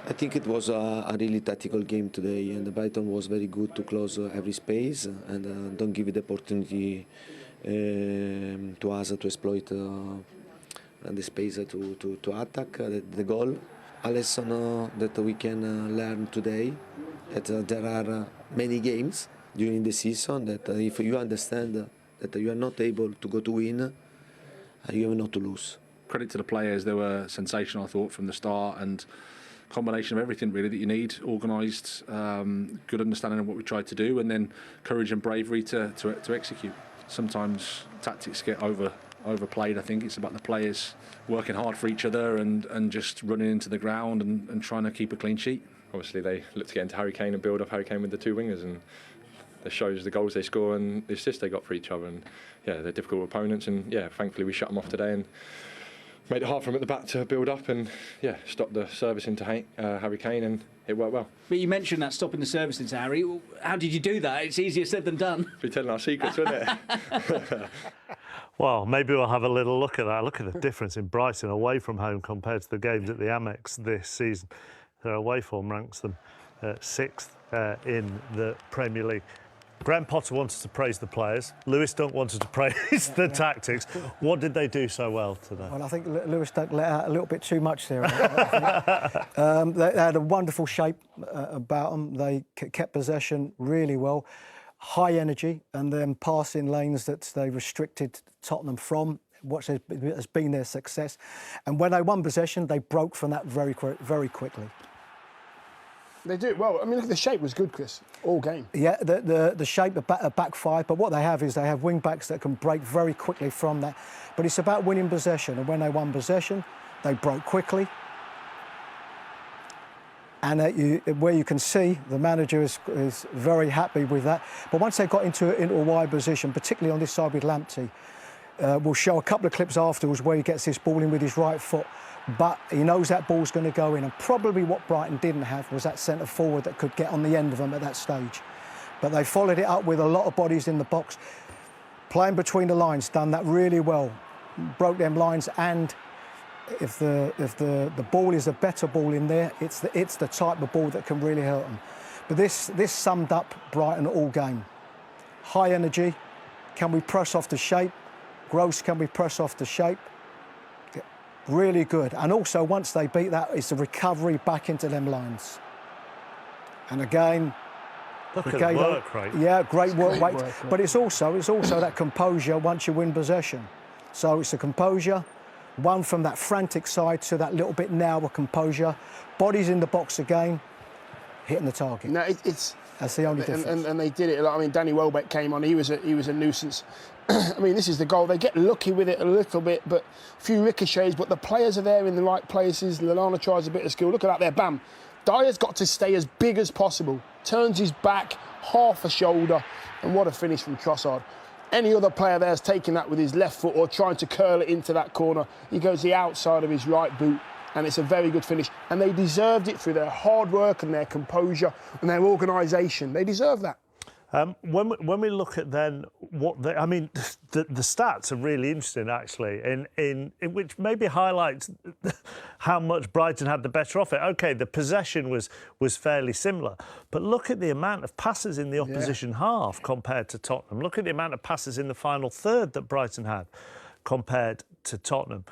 I think it was a really tactical game today, and the Brighton was very good to close every space and don't give it the opportunity to us to exploit the space to attack the goal. A lesson that we can learn today, that there are many games during the season that if you understand that you are not able to go to win, you have not to lose. Credit to the players, they were sensational, I thought, from the start, and combination of everything really that you need: organised, good understanding of what we tried to do, and then courage and bravery to execute. Sometimes tactics get overplayed. I think it's about the players working hard for each other and just running into the ground and trying to keep a clean sheet. Obviously they look to get into Harry Kane and build up Harry Kane with the two wingers, and it shows the goals they score and the assists they got for each other. And yeah, they're difficult opponents, and yeah, thankfully we shut them off today and made it hard for them at the back to build up and yeah, stop the service into Harry Kane, and it worked well. But you mentioned that stopping the service into Harry. How did you do that? It's easier said than done. Be telling our secrets, wouldn't it? Well, maybe we'll have a little look at that. Look at the difference in Brighton away from home compared to the games at the Amex this season. Their away form ranks them sixth in the Premier League. Graham Potter wanted to praise the players. Lewis Dunk wanted to praise the tactics. What did they do so well today? Well, I think Lewis Dunk let out a little bit too much there. They had a wonderful shape about them. They kept possession really well. High energy, and then passing lanes that they restricted Tottenham from, what has been their success. And when they won possession, they broke from that very quickly. They do it well. I mean, look, the shape was good, Chris, all game. Yeah, the shape of back five, but what they have is they have wing-backs that can break very quickly from that. But it's about winning possession, and when they won possession, they broke quickly. And where you can see the manager is very happy with that. But once they got into a wide position, particularly on this side with Lamptey, we'll show a couple of clips afterwards where he gets this ball in with his right foot. But he knows that ball's going to go in. And probably what Brighton didn't have was that centre forward that could get on the end of them at that stage. But they followed it up with a lot of bodies in the box. Playing between the lines, done that really well. Broke them lines, and if the ball is a better ball in there, it's the type of ball that can really hurt them. But this summed up Brighton all game. High energy. Can we press off the shape? Gross, can we press off the shape? Really good. And also, once they beat that, it's the recovery back into them lines. And again, look at the work rate. Yeah, great work rate. But it's also that composure once you win possession. So it's the composure. One from that frantic side to that little bit narrower composure. Bodies in the box again, hitting the target. No, that's the only difference. And they did it. I mean, Danny Welbeck came on. He was a nuisance. I mean, this is the goal. They get lucky with it a little bit, but a few ricochets. But the players are there in the right places. Lallana tries a bit of skill. Look at that there, bam. Dyer's got to stay as big as possible. Turns his back, half a shoulder, and what a finish from Trossard. Any other player there's taking that with his left foot or trying to curl it into that corner. He goes the outside of his right boot, and it's a very good finish. And they deserved it through their hard work and their composure and their organisation. They deserve that. When we look at then what they, I mean, the stats are really interesting actually, in which maybe highlights how much Brighton had the better of it. Okay, the possession was fairly similar, but look at the amount of passes in the opposition half compared to Tottenham. Look at the amount of passes in the final third that Brighton had compared to Tottenham.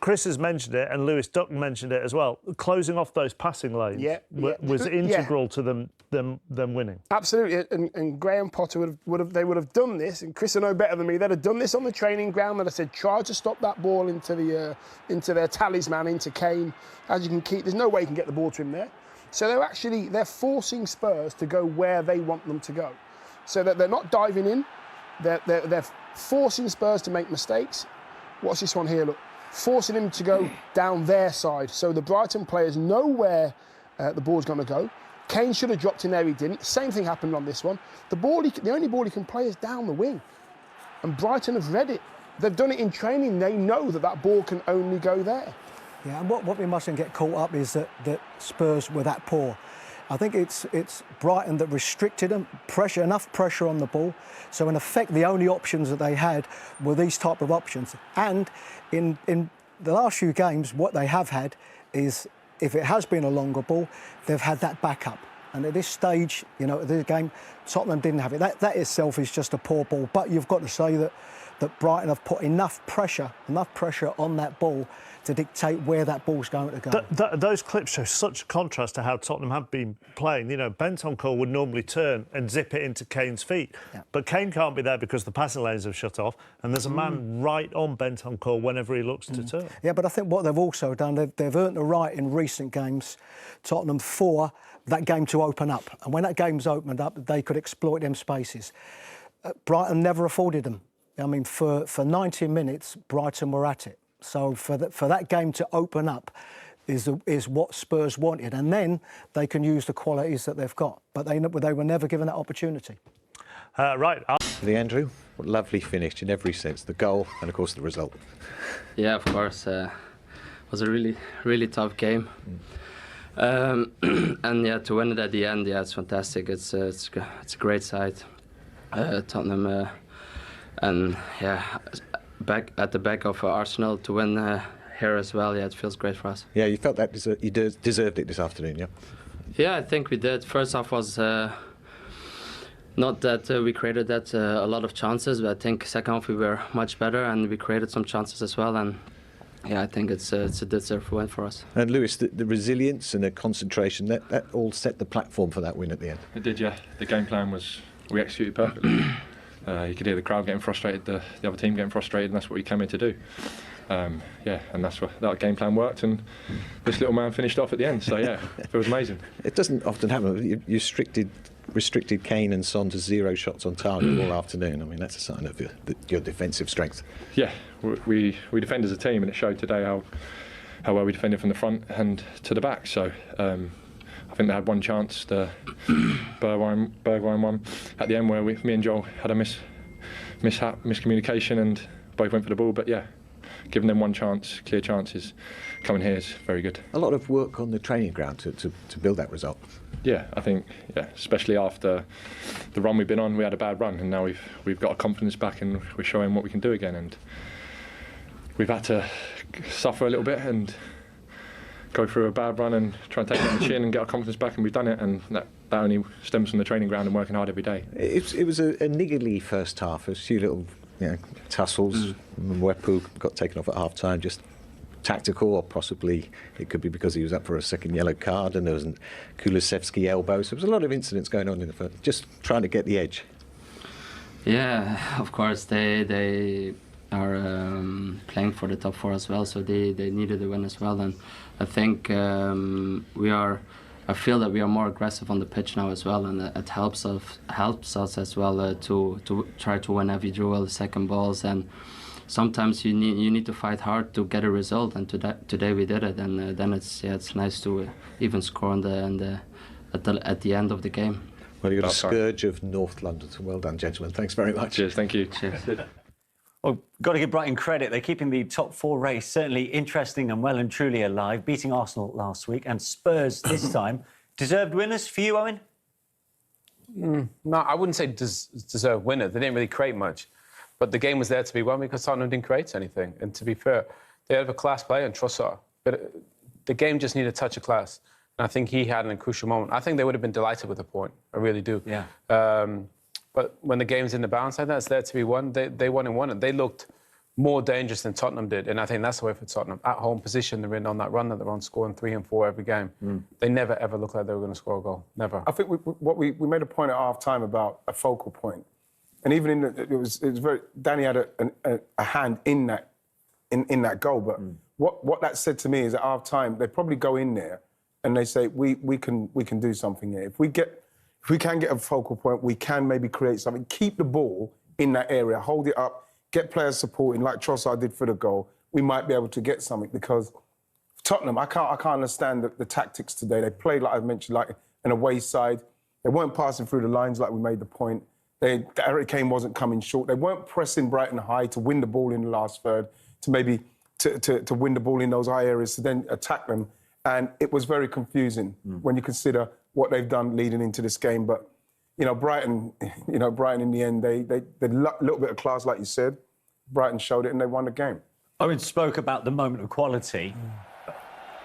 Chris has mentioned it, and Lewis Dunk mentioned it as well. Closing off those passing lanes was integral to them winning. Absolutely, and Graham Potter would have done this, and Chris will know better than me. They'd have done this on the training ground. They'd have said, try to stop that ball into their talisman, into Kane. As you can keep, there's no way you can get the ball to him there. So they're forcing Spurs to go where they want them to go, so that they're not diving in. They're forcing Spurs to make mistakes. What's this one here? Look. Forcing him to go down their side. So the Brighton players know where the ball's going to go. Kane should have dropped in there, he didn't. Same thing happened on this one. The only ball he can play is down the wing. And Brighton have read it. They've done it in training. They know that ball can only go there. Yeah, and what we mustn't get caught up is that Spurs were that poor. I think it's Brighton that restricted them, enough pressure on the ball. So in effect, the only options that they had were these type of options. And in the last few games, what they have had is if it has been a longer ball, they've had that backup. And at this stage, you know, of the game, Tottenham didn't have it. That itself is just a poor ball. But you've got to say that Brighton have put enough pressure on that ball to dictate where that ball's going to go. Those clips show such a contrast to how Tottenham have been playing. You know, Bentancur would normally turn and zip it into Kane's feet. Yeah. But Kane can't be there because the passing lanes have shut off, and there's a man right on Bentancur whenever he looks to turn. Yeah, but I think what they've also done, they've earned the right in recent games, Tottenham, for that game to open up. And when that game's opened up, they could exploit them spaces. Brighton never afforded them. I mean, for 90 minutes, Brighton were at it. So for that game to open up is what Spurs wanted. And then they can use the qualities that they've got. But they were never given that opportunity. Right. Andrew, what a lovely finish in every sense. The goal and, of course, the result. Yeah, of course. It was a really, really tough game. And, yeah, to win it at the end, yeah, it's fantastic. It's a great side. Tottenham... and yeah, back at the back of Arsenal to win here as well. Yeah, it feels great for us. Yeah, you felt that you deserved it this afternoon, yeah? Yeah, I think we did. First half was not that we created a lot of chances, but I think second half we were much better and we created some chances as well. And yeah, I think it's a deserved win for us. And Lewis, the resilience and the concentration, that all set the platform for that win at the end. It did, yeah. The game plan we executed perfectly. You could hear the crowd getting frustrated, the other team getting frustrated, and that's what we came here to do. Yeah, and that's what that game plan worked, and this little man finished off at the end. So yeah, it was amazing. It doesn't often happen. You restricted Kane and Son to 0 shots on target all afternoon. I mean, that's a sign of your defensive strength. Yeah, we defend as a team, and it showed today how well we defended from the front and to the back. So. I think they had one chance, the Bergwijn one, at the end where me and Joel had a miscommunication and both went for the ball. But yeah, giving them one chance, clear chances, coming here is very good. A lot of work on the training ground to build that result. Yeah, I think, especially after the run we've been on, we had a bad run, and now we've got our confidence back and we're showing what we can do again. And we've had to suffer a little bit and go through a bad run and try and take it on the chin and get our confidence back, and we've done it, and that only stems from the training ground and working hard every day. It was a niggly first half, a few little tussles. Mwepu got taken off at half time, just tactical, or possibly it could be because he was up for a second yellow card, and there was a Kulusevski elbow, so there was a lot of incidents going on in the first, just trying to get the edge. Yeah, of course, they are playing for the top 4 as well, so they needed a win as well. And I think I feel that we are more aggressive on the pitch now as well, and it helps us as well to try to win every duel, second balls, and sometimes you need to fight hard to get a result. And today we did it, and then it's nice to even score at the end of the game. Well, you're a scourge of North London. So well done, gentlemen. Thanks very much. Cheers. Thank you. Cheers. Well, got to give Brighton credit. They're keeping the top 4 race certainly interesting and well and truly alive, beating Arsenal last week and Spurs this time. Deserved winners for you, Owen? No, I wouldn't say deserved winners. They didn't really create much. But the game was there to be won because Tottenham didn't create anything. And to be fair, they have a class player in Trossard. But the game just needed a touch of class. And I think he had in a crucial moment. I think they would have been delighted with the point. I really do. Yeah. But when the game's in the balance like that, it's there to be won. They won and won it. They looked more dangerous than Tottenham did, and I think that's the way for Tottenham. At home position, they're in on that run that they're on, scoring 3 and 4 every game. They never ever looked like they were going to score a goal. Never. I think we made a point at half time about a focal point, and even in it was very. Danny had a hand in that goal, but what that said to me is at half time they probably go in there and they say we can do something here. If we can get a focal point, we can maybe create something. Keep the ball in that area, hold it up, get players supporting like Trossard did for the goal. We might be able to get something because Tottenham, I can't understand the tactics today. They played, like I mentioned, like an away side. They weren't passing through the lines like we made the point. Harry Kane wasn't coming short. They weren't pressing Brighton high to win the ball in the last third, to maybe to win the ball in those high areas to then attack them. And it was very confusing when you consider what they've done leading into this game. But, Brighton in the end, they a little bit of class, like you said. Brighton showed it and they won the game. Owen spoke about the moment of quality.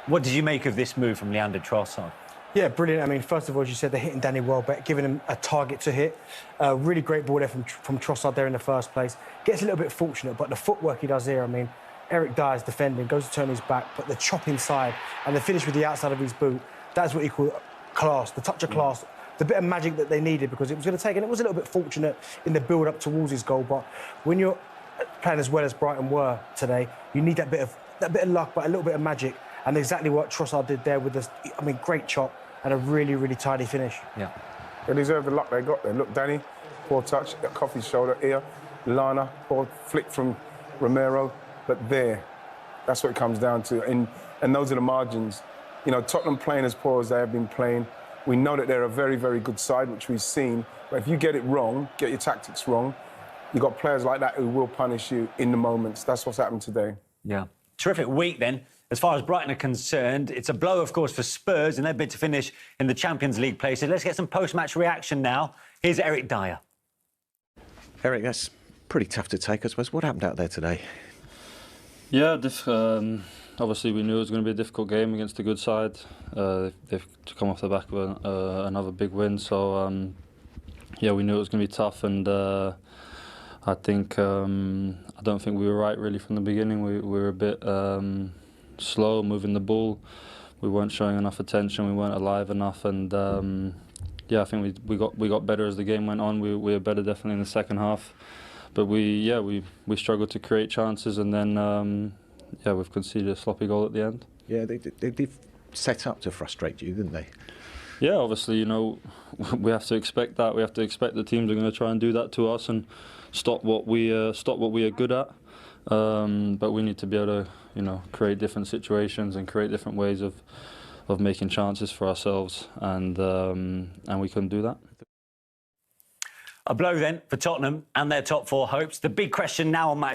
What did you make of this move from Leander Trossard? Yeah, brilliant. I mean, first of all, as you said, they're hitting Danny Welbeck, giving him a target to hit. Really great ball there from Trossard there in the first place. Gets a little bit fortunate, but the footwork he does here, I mean, Eric Dyer's defending, goes to turn his back, but the chop inside and the finish with the outside of his boot, that's what you call class, the touch of class, the bit of magic that they needed, because it was going to take, and it was a little bit fortunate in the build-up towards his goal, but when you're playing as well as Brighton were today, you need that bit of luck, but a little bit of magic, and exactly what Trossard did there with this, I mean, great chop and a really, really tidy finish. Yeah. They deserve the luck they got there. Look, Danny, poor touch, off his shoulder here. Lana, poor flick from Romero, but there, that's what it comes down to, and those are the margins. You know, Tottenham playing as poor as they have been playing, we know that they're a very, very good side, which we've seen, but if you get it wrong, get your tactics wrong, you've got players like that who will punish you in the moments. That's what's happened today. Yeah. Terrific week, then. As far as Brighton are concerned, it's a blow, of course, for Spurs in their bid to finish in the Champions League places. Let's get some post-match reaction now. Here's Eric Dyer. Eric, that's pretty tough to take, I suppose. What happened out there today? Yeah, obviously we knew it was going to be a difficult game against a good side. They've come off the back of another big win, so yeah, we knew it was going to be tough, and I think I don't think we were right really from the beginning. We were a bit slow moving the ball. We weren't showing enough attention. We weren't alive enough, and yeah, I think we got better as the game went on. We were better definitely in the second half, but we struggled to create chances, and then yeah, we've conceded a sloppy goal at the end. Yeah, they set up to frustrate you, didn't they? Yeah, obviously, you know, we have to expect that. We have to expect the teams are going to try and do that to us and stop what we are good at. But we need to be able to, you know, create different situations and create different ways of making chances for ourselves, and we couldn't do that. A blow then for Tottenham and their top four hopes. The big question now on match